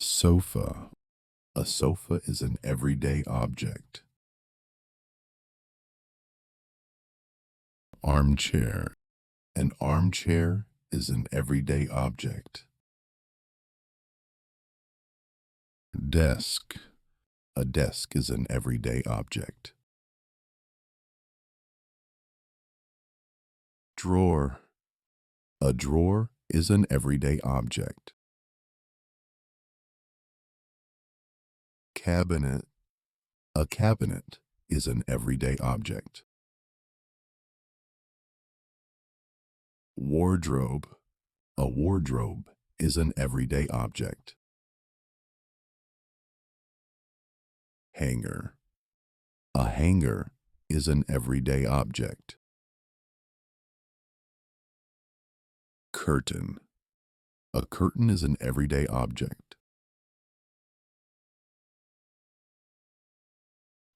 Sofa. A sofa is an everyday object. Armchair. An armchair is an everyday object. Desk. A desk is an everyday object. Drawer. A drawer is an everyday object. Cabinet. A cabinet is an everyday object. Wardrobe. A wardrobe is an everyday object. Hanger. A hanger is an everyday object. Curtain. A curtain is an everyday object.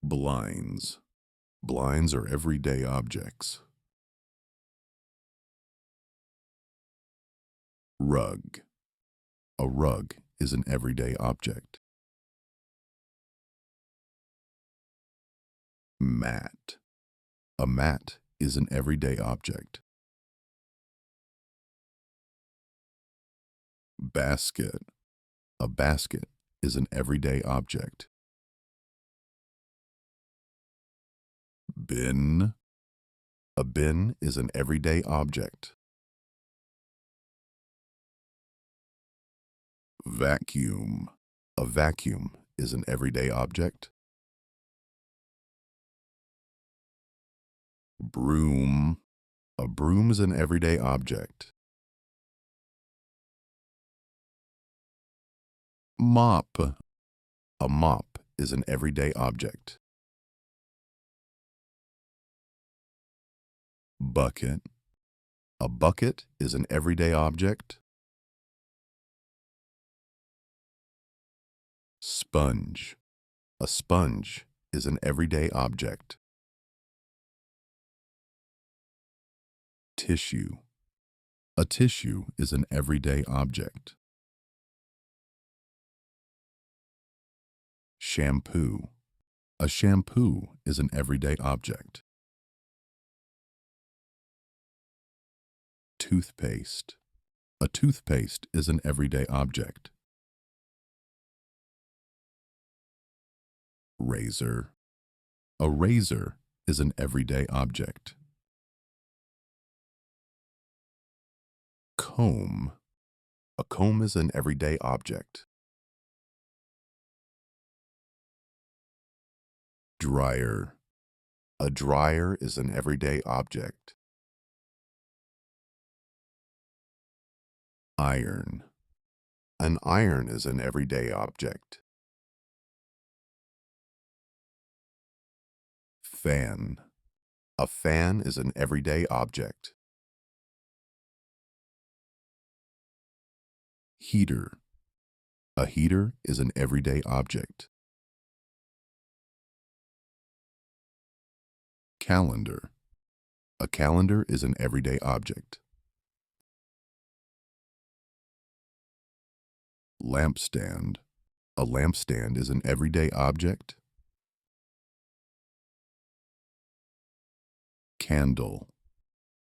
Blinds. Blinds are everyday objects. Rug. A rug is an everyday object. Mat. A mat is an everyday object. Basket. A basket is an everyday object. Bin. A bin is an everyday object. Vacuum. A vacuum is an everyday object. Broom. A broom is an everyday object. Mop. A mop is an everyday object. Bucket. A bucket is an everyday object. Sponge. A sponge is an everyday object. Tissue. A tissue is an everyday object. Shampoo. A shampoo is an everyday object. Toothpaste. A toothpaste is an everyday object. Razor. A razor is an everyday object. Comb. A comb is an everyday object. Dryer. A dryer is an everyday object. Iron. An iron is an everyday object. Fan. A fan is an everyday object. Heater. A heater is an everyday object. Calendar. A calendar is an everyday object. Lampstand. A lampstand is an everyday object. Candle.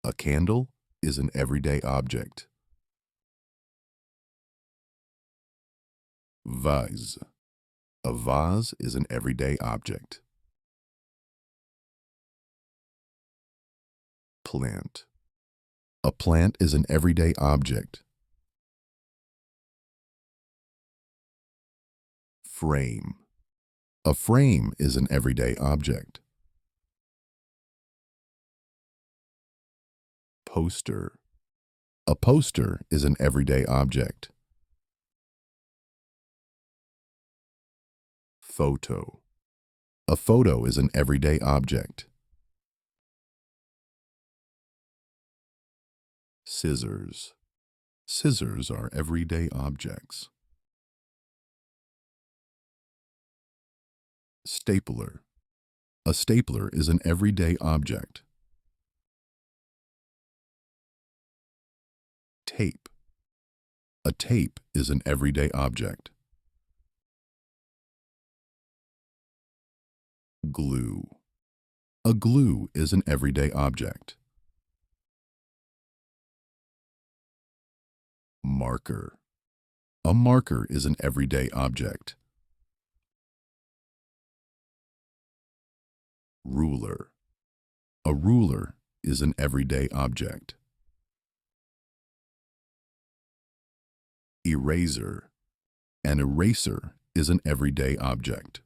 A candle is an everyday object. Vase. A vase is an everyday object. Plant. A plant is an everyday object. Frame. A frame is an everyday object. Poster. A poster is an everyday object. Photo. A photo is an everyday object. Scissors. Scissors are everyday objects. Stapler. A stapler is an everyday object. Tape. A tape is an everyday object. Glue. A glue is an everyday object. Marker. A marker is an everyday object. Ruler. A ruler is an everyday object. Eraser. An eraser is an everyday object.